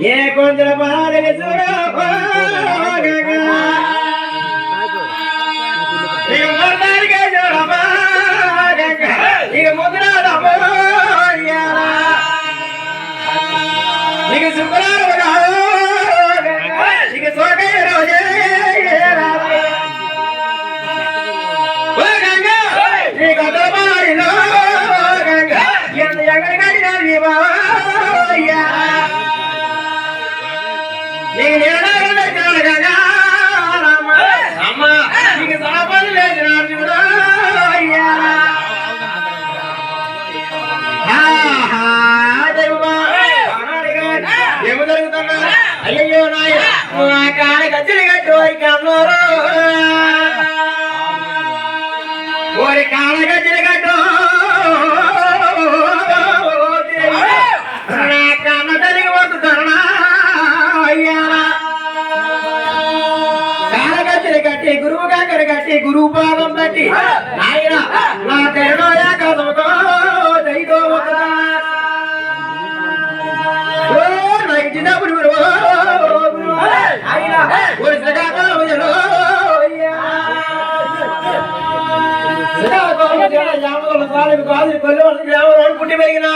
ఏ కొంచెం బాగా చూడ ఇక ముద్రాడమ్మా ఇక శుక్రాలు ఇక సోకయ్య రోజే నీకు అదమారిలో ఎంత ఎక్కడికడినా నీకు నేను అమ్మ నీకు సలపలు లేచినారు చూడు ఏమి జరుగుతున్నా అయ్యో నాయ నా కాడ గజ్జలు కట్టు అన్నారు ఓరి కాడ గజ్జలు కట్టు నా కన్న తల్లికి వస్తున్నా అయ్యారా కాడ గజ్జలు కట్టి గురువు కాకర కట్టి గురువు పాదం బట్టి నాయన నా కరుణోయా కథముతో దైదో పుట్టి పెరిగిన